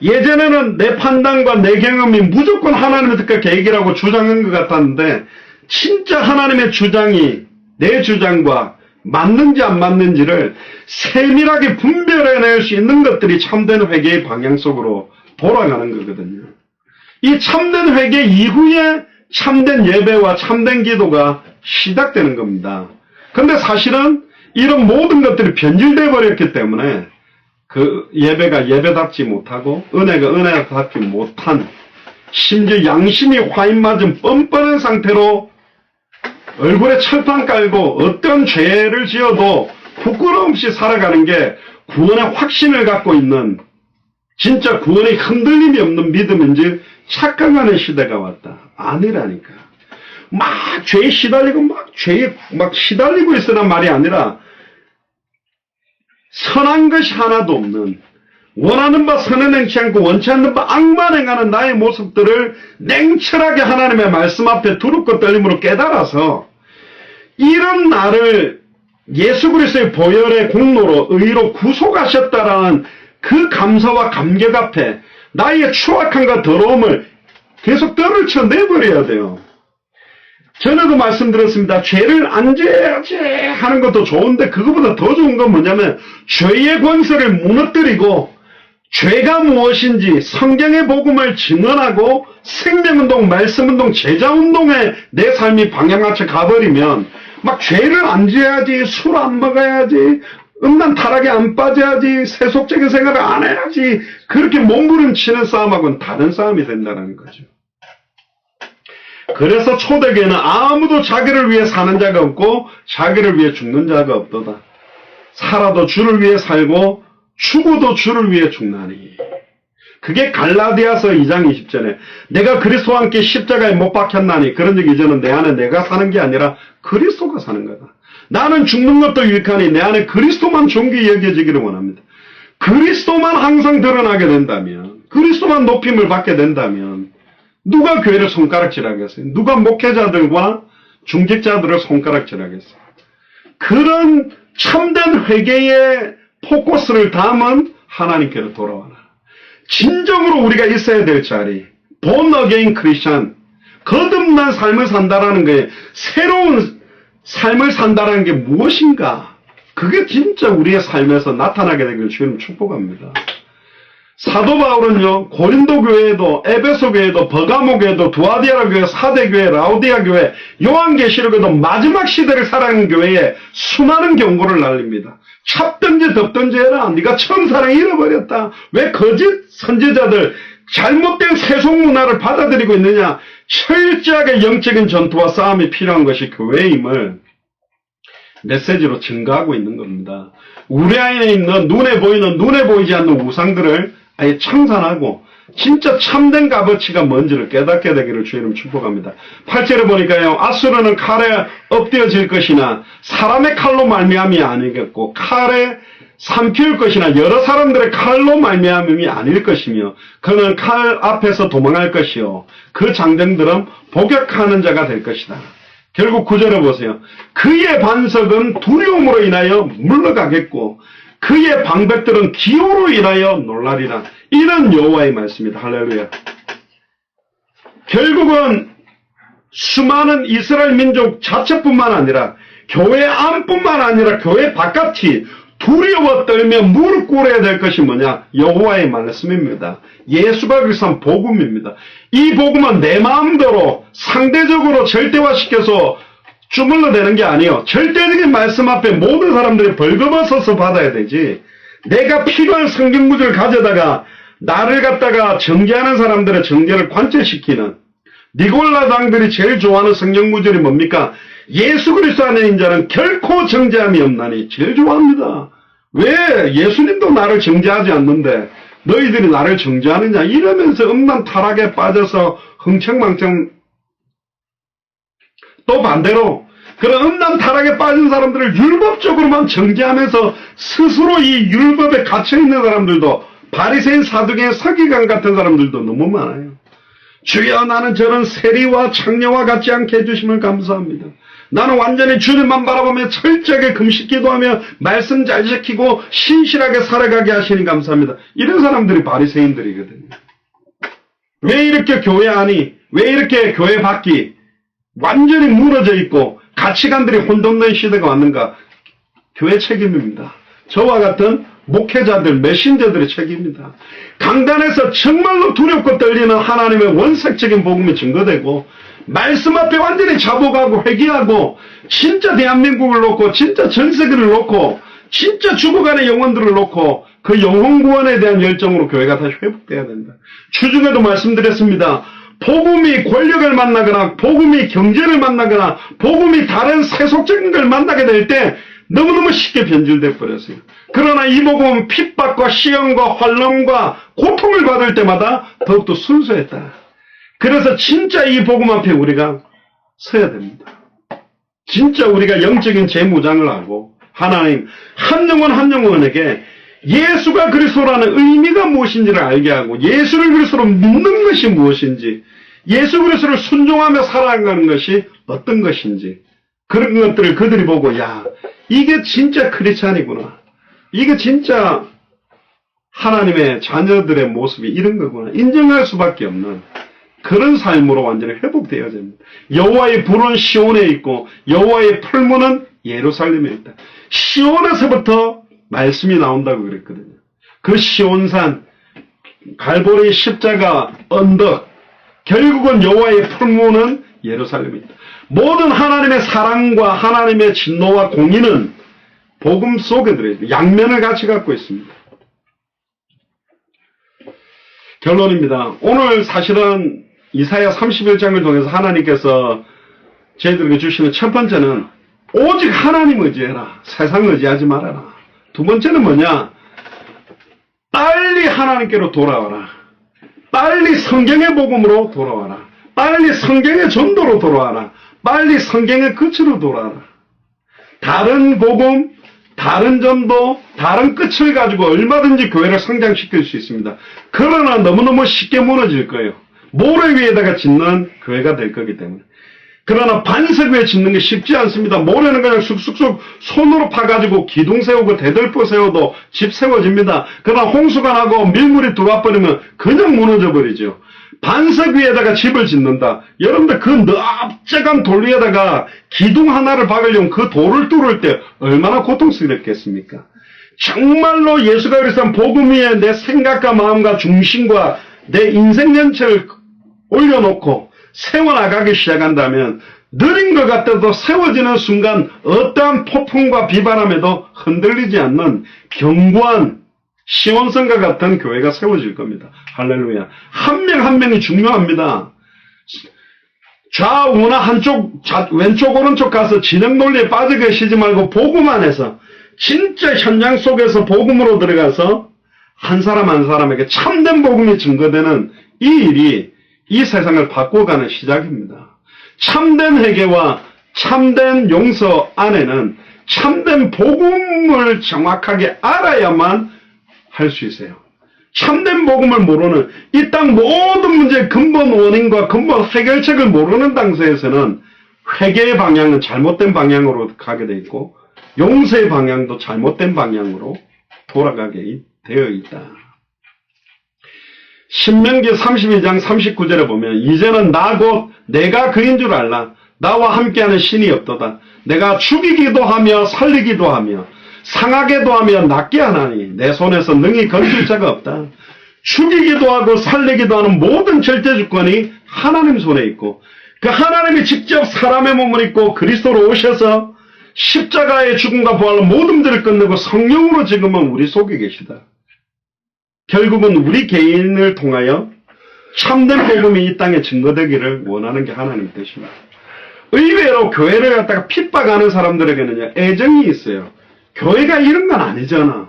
예전에는 내 판단과 내 경험이 무조건 하나님의 뜻과 계획이라고 주장한 것 같았는데 진짜 하나님의 주장이 내 주장과 맞는지 안 맞는지를 세밀하게 분별해낼 수 있는 것들이 참된 회개의 방향 속으로 돌아가는 거거든요. 이 참된 회개 이후에 참된 예배와 참된 기도가 시작되는 겁니다. 근데 사실은 이런 모든 것들이 변질되어 버렸기 때문에 그 예배가 예배답지 못하고 은혜가 은혜답지 못한 심지어 양심이 화인 맞은 뻔뻔한 상태로 얼굴에 철판 깔고 어떤 죄를 지어도 부끄러움 없이 살아가는 게 구원의 확신을 갖고 있는 진짜 구원의 흔들림이 없는 믿음인지 착각하는 시대가 왔다. 아니라니까. 막 죄에 시달리고 막 죄에 막 시달리고 있으란 말이 아니라 선한 것이 하나도 없는 원하는 바 선을 행치 않고 원치 않는 바 악만 행하는 나의 모습들을 냉철하게 하나님의 말씀 앞에 두렵고 떨림으로 깨달아서 이런 나를 예수 그리스도의 보혈의 공로로 의로 구속하셨다라는 그 감사와 감격 앞에 나의 추악함과 더러움을 계속 떨을 쳐 내버려야 돼요. 전에도 말씀드렸습니다. 죄를 안 지어야지 하는 것도 좋은데 그것보다 더 좋은 건 뭐냐면 죄의 권세를 무너뜨리고 죄가 무엇인지 성경의 복음을 증언하고 생명운동, 말씀운동, 제자운동에 내 삶이 방향맞춰 가버리면 막 죄를 안 지어야지, 술 안 먹어야지, 음란 타락에 안 빠져야지, 세속적인 생활을 안 해야지 그렇게 몸부림치는 싸움하고는 다른 싸움이 된다는 거죠. 그래서 초대교회는 아무도 자기를 위해 사는 자가 없고 자기를 위해 죽는 자가 없도다. 살아도 주를 위해 살고 죽어도 주를 위해 죽나니. 그게 갈라디아서 2장 20절에 내가 그리스도와 함께 십자가에 못 박혔나니 그런즉 이제는 내 안에 내가 사는 게 아니라 그리스도가 사는 거다. 나는 죽는 것도 유익하니 내 안에 그리스도만 존귀히 여겨지기를 원합니다. 그리스도만 항상 드러나게 된다면, 그리스도만 높임을 받게 된다면 누가 교회를 손가락질하겠어요? 누가 목회자들과 중직자들을 손가락질하겠어요? 그런 참된 회개의 포커스를 담은 하나님께로 돌아와라. 진정으로 우리가 있어야 될 자리, born again Christian, 거듭난 삶을 산다라는 게, 새로운 삶을 산다라는 게 무엇인가? 그게 진짜 우리의 삶에서 나타나게 되길 주님 축복합니다. 사도 바울은요, 고린도 교회에도, 에베소 교회에도, 버가모 교회도, 두아디아라 교회, 사대 교회, 라오디아 교회, 요한계시록에도 마지막 시대를 살아가는 교회에 수많은 경고를 날립니다. 찹든지 덥든지 해라. 네가 처음 사랑 잃어버렸다. 왜 거짓 선지자들 잘못된 세속 문화를 받아들이고 있느냐. 철저하게 영적인 전투와 싸움이 필요한 것이 교회임을 메시지로 증가하고 있는 겁니다. 우리 안에 있는 눈에 보이는 눈에 보이지 않는 우상들을 아예 청산하고 진짜 참된 값어치가 뭔지를 깨닫게 되기를 주님 축복합니다. 8절에 보니까요. 아수르는 칼에 엎드려질 것이나 사람의 칼로 말미암이 아니겠고 칼에 삼킬 것이나 여러 사람들의 칼로 말미암음이 아닐 것이며 그는 칼 앞에서 도망할 것이요 그 장정들은 복역하는 자가 될 것이다. 결국 구절을 보세요. 그의 반석은 두려움으로 인하여 물러가겠고 그의 방백들은 기호로 인하여 놀라리라. 이런 여호와의 말씀입니다. 할렐루야. 결국은 수많은 이스라엘 민족 자체뿐만 아니라 교회 안뿐만 아니라 교회 바깥이 두려워 떨며 무릎 꿇어야 될 것이 뭐냐? 여호와의 말씀입니다. 예수가 그리스도한 복음입니다. 이 복음은 내 마음대로 상대적으로 절대화시켜서 주물러대는 게 아니에요. 절대적인 말씀 앞에 모든 사람들이 벌거벗어서 받아야 되지. 내가 필요한 성경 구절을 가져다가 나를 갖다가 정죄하는 사람들의 정죄를 관철시키는 니골라당들이 제일 좋아하는 성경 구절이 뭡니까? 예수 그리스도 안에 있는 자는 결코 정죄함이 없나니 제일 좋아합니다. 왜 예수님도 나를 정죄하지 않는데 너희들이 나를 정죄하느냐 이러면서 음란 타락에 빠져서 흥청망청. 또 반대로 그런 음란 타락에 빠진 사람들을 율법적으로만 정죄하면서 스스로 이 율법에 갇혀있는 사람들도 바리새인 사두개인 서기관 같은 사람들도 너무 많아요. 주여 나는 저런 세리와 창녀와 같지 않게 해주심을 감사합니다. 나는 완전히 주님만 바라보며 철저하게 금식 기도하며 말씀 잘 지키고 신실하게 살아가게 하시니 감사합니다. 이런 사람들이 바리새인들이거든요. 왜 이렇게 교회 안이, 왜 이렇게 교회 밖이 완전히 무너져 있고 가치관들이 혼돈된 시대가 왔는가? 교회 책임입니다. 저와 같은 목회자들, 메신저들의 책임입니다. 강단에서 정말로 두렵고 떨리는 하나님의 원색적인 복음이 증거되고 말씀 앞에 완전히 자복하고 회개하고 진짜 대한민국을 놓고 진짜 전 세계를 놓고 진짜 죽어가는 영혼들을 놓고 그 영혼 구원에 대한 열정으로 교회가 다시 회복돼야 된다. 주중에도 말씀드렸습니다. 복음이 권력을 만나거나 복음이 경제를 만나거나 복음이 다른 세속적인 걸 만나게 될 때 너무너무 쉽게 변질돼 버렸어요. 그러나 이 복음은 핍박과 시험과 환난과 고통을 받을 때마다 더욱더 순수했다. 그래서 진짜 이 복음 앞에 우리가 서야 됩니다. 진짜 우리가 영적인 재무장을 하고 하나님 한 영혼 한 영혼에게 예수가 그리스도라는 의미가 무엇인지를 알게 하고 예수를 그리스도로 믿는 것이 무엇인지 예수 그리스도를 순종하며 살아가는 것이 어떤 것인지 그런 것들을 그들이 보고 야 이게 진짜 크리스찬이구나. 이게 진짜 하나님의 자녀들의 모습이 이런 거구나. 인정할 수밖에 없는 그런 삶으로 완전히 회복되어야 됩니다. 여호와의 불은 시온에 있고 여호와의 풀무는 예루살렘에 있다. 시온에서부터 말씀이 나온다고 그랬거든요. 그 시온산, 갈보리 십자가, 언덕, 결국은 여호와의 풀무는 예루살렘에 있다. 모든 하나님의 사랑과 하나님의 진노와 공의는 복음 속에 들어있습니다. 양면을 같이 갖고 있습니다. 결론입니다. 오늘 사실은 이사야 31장을 통해서 하나님께서 저희들에게 주시는 첫 번째는 오직 하나님 의지해라. 세상 의지하지 말아라. 두 번째는 뭐냐? 빨리 하나님께로 돌아와라. 빨리 성경의 복음으로 돌아와라. 빨리 성경의 전도로 돌아와라. 빨리 성경의 끝으로 돌아와라. 다른 복음, 다른 전도, 다른 끝을 가지고 얼마든지 교회를 성장시킬 수 있습니다. 그러나 너무너무 쉽게 무너질 거예요. 모래 위에다가 짓는 교회가 될 거기 때문에. 그러나 반석 위에 짓는 게 쉽지 않습니다. 모래는 그냥 쑥쑥쑥 손으로 파가지고 기둥 세우고 대들보 세워도 집 세워집니다. 그러나 홍수가 나고 밀물이 들어와 버리면 그냥 무너져 버리죠. 반석 위에다가 집을 짓는다. 여러분들 그 넓적한 돌 위에다가 기둥 하나를 박으려면 그 돌을 뚫을 때 얼마나 고통스럽겠습니까? 정말로 예수가 그리스도한 복음 위에 내 생각과 마음과 중심과 내 인생 전체를 올려놓고 세워나가기 시작한다면 느린 것 같아도 세워지는 순간 어떠한 폭풍과 비바람에도 흔들리지 않는 견고한 시온성과 같은 교회가 세워질 겁니다. 할렐루야. 한 명 한 명이 중요합니다. 좌우나 한쪽, 왼쪽 오른쪽 가서 진영 논리에 빠져 계시지 말고 복음 안에서 진짜 현장 속에서 복음으로 들어가서 한 사람 한 사람에게 참된 복음이 증거되는 이 일이 이 세상을 바꿔가는 시작입니다. 참된 회개와 참된 용서 안에는 참된 복음을 정확하게 알아야만 할 수 있어요. 참된 복음을 모르는, 이 땅 모든 문제의 근본 원인과 근본 해결책을 모르는 당사에서는 회개의 방향은 잘못된 방향으로 가게 돼 있고 용서의 방향도 잘못된 방향으로 돌아가게 되어 있다. 신명기 32장 39절에 보면 이제는 나 곧 내가 그인 줄 알라. 나와 함께하는 신이 없도다. 내가 죽이기도 하며 살리기도 하며 상하게도 하며 낫게 하나니 내 손에서 능히 건질 자가 없다. 죽이기도 하고 살리기도 하는 모든 절대 주권이 하나님 손에 있고 그 하나님이 직접 사람의 몸을 입고 그리스도로 오셔서 십자가의 죽음과 부활로 모든 문제를 끝내고 성령으로 지금은 우리 속에 계시다. 결국은 우리 개인을 통하여 참된 복음이 이 땅에 증거되기를 원하는 게 하나님 뜻입니다. 의외로 교회를 갖다가 핍박하는 사람들에게는 애정이 있어요. 교회가 이런 건 아니잖아.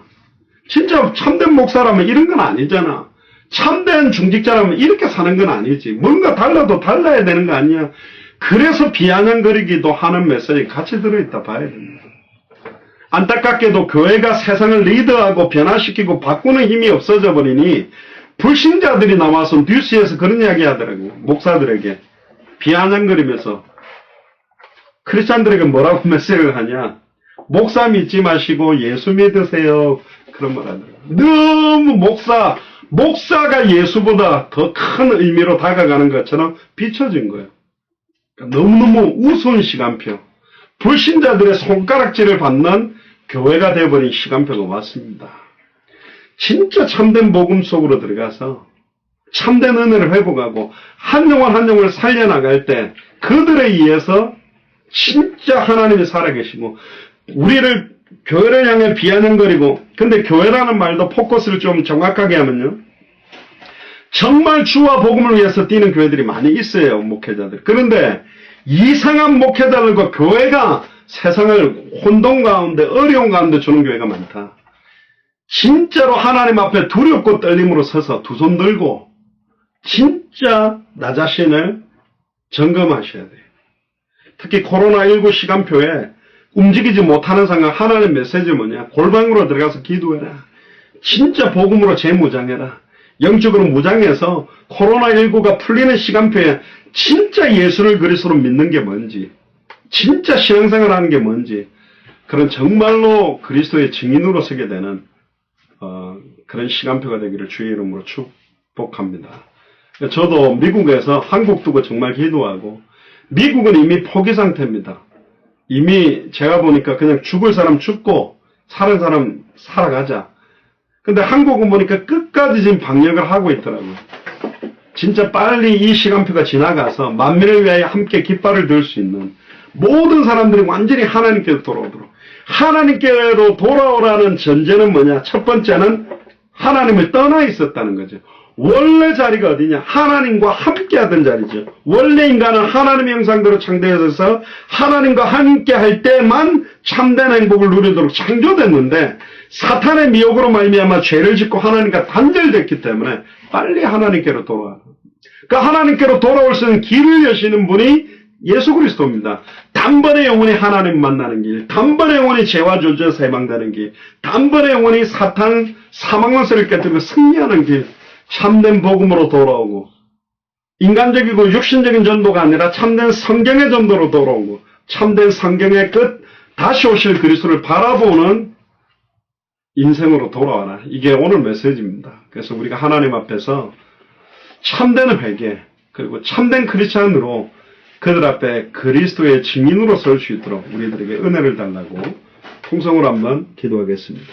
진짜 참된 목사라면 이런 건 아니잖아. 참된 중직자라면 이렇게 사는 건 아니지. 뭔가 달라도 달라야 되는 거 아니야. 그래서 비아냥거리기도 하는 메시지 같이 들어있다 봐야 됩니다. 안타깝게도 교회가 세상을 리드하고 변화시키고 바꾸는 힘이 없어져 버리니 불신자들이 나와서 뉴스에서 그런 이야기 하더라고요. 목사들에게 비아냥거리면서 크리스찬들에게 뭐라고 메시지를 하냐. 목사 믿지 마시고 예수 믿으세요. 그런 말 하더라고요. 너무 목사가 예수보다 더 큰 의미로 다가가는 것처럼 비춰진 거예요. 그러니까 너무너무 우스운 시간표. 불신자들의 손가락질을 받는 교회가 되어버린 시간표가 왔습니다. 진짜 참된 복음 속으로 들어가서 참된 은혜를 회복하고 한 영혼 한 영혼을 살려나갈 때 그들에 의해서 진짜 하나님이 살아계시고 우리를 교회를 향해 비아냥거리고 근데 교회라는 말도 포커스를 좀 정확하게 하면요. 정말 주와 복음을 위해서 뛰는 교회들이 많이 있어요. 목회자들. 그런데 이상한 목회자들과 교회가 세상을 혼돈 가운데 어려운 가운데 주는 교회가 많다. 진짜로 하나님 앞에 두렵고 떨림으로 서서 두 손 들고 진짜 나 자신을 점검하셔야 돼요. 특히 코로나19 시간표에 움직이지 못하는 상황 하나님 메시지 뭐냐. 골방으로 들어가서 기도해라. 진짜 복음으로 재무장해라. 영적으로 무장해서 코로나19가 풀리는 시간표에 진짜 예수를 그리스도로 믿는 게 뭔지 진짜 신앙생활 하는 게 뭔지 그런 정말로 그리스도의 증인으로 서게 되는 그런 시간표가 되기를 주의 이름으로 축복합니다. 저도 미국에서 한국 두고 정말 기도하고 미국은 이미 포기 상태입니다. 이미 제가 보니까 그냥 죽을 사람 죽고 사는 사람 살아가자. 근데 한국은 보니까 끝까지 지금 방역을 하고 있더라고요. 진짜 빨리 이 시간표가 지나가서 만민을 위하여 함께 깃발을 들 수 있는 모든 사람들이 완전히 하나님께로 돌아오도록. 하나님께로 돌아오라는 전제는 뭐냐? 첫 번째는 하나님을 떠나 있었다는 거죠. 원래 자리가 어디냐? 하나님과 함께 하던 자리죠. 원래 인간은 하나님의 형상대로 창조해서 하나님과 함께 할 때만 참된 행복을 누리도록 창조됐는데 사탄의 미혹으로 말미암아 죄를 짓고 하나님과 단절됐기 때문에 빨리 하나님께로 돌아와. 그러니까 하나님께로 돌아올 수 있는 길을 여시는 분이 예수 그리스도입니다. 단번에 영혼이 하나님 만나는 길, 단번에 영혼이 죄와 저주에서 해방되는 길, 단번에 영혼이 사탄 사망론세를 깨뜨리고 승리하는 길, 참된 복음으로 돌아오고 인간적이고 육신적인 전도가 아니라 참된 성경의 전도로 돌아오고 참된 성경의 끝 다시 오실 그리스도를 바라보는 인생으로 돌아와라. 이게 오늘 메시지입니다. 그래서 우리가 하나님 앞에서 참된 회개 그리고 참된 크리스찬으로 그들 앞에 그리스도의 증인으로 설 수 있도록 우리들에게 은혜를 달라고 통성으로 한번 기도하겠습니다.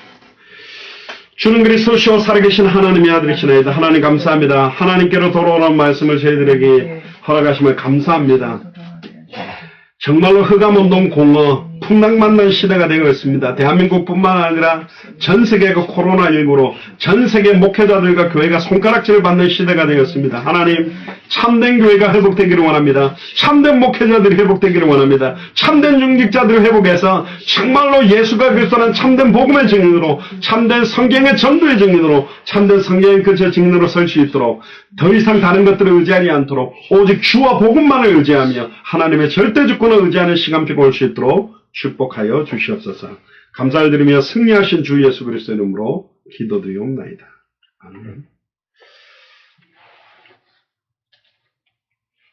주는 그리스도시오 살아계신 하나님의 아들이시나이다. 하나님 감사합니다. 하나님께로 돌아오는 말씀을 저희들에게 허락하심을 감사합니다. 정말로 흑암운동 공허 풍랑만난 시대가 되고 있습니다. 대한민국뿐만 아니라 전 세계가 코로나19로 전 세계 목회자들과 교회가 손가락질을 받는 시대가 되었습니다. 하나님 참된 교회가 회복되기를 원합니다. 참된 목회자들이 회복되기를 원합니다. 참된 중직자들을 회복해서 정말로 예수가 그리스도는 참된 복음의 증인으로 참된 성경의 전도의 증인으로 참된 성경의 그 증인으로 설 수 있도록 더 이상 다른 것들을 의지하지 않도록 오직 주와 복음만을 의지하며 하나님의 절대 주권을 의지하는 시간표가 올 수 있도록 축복하여 주시옵소서. 감사를 드리며 승리하신 주 예수 그리스도의 이름으로 기도드리옵나이다. 아멘.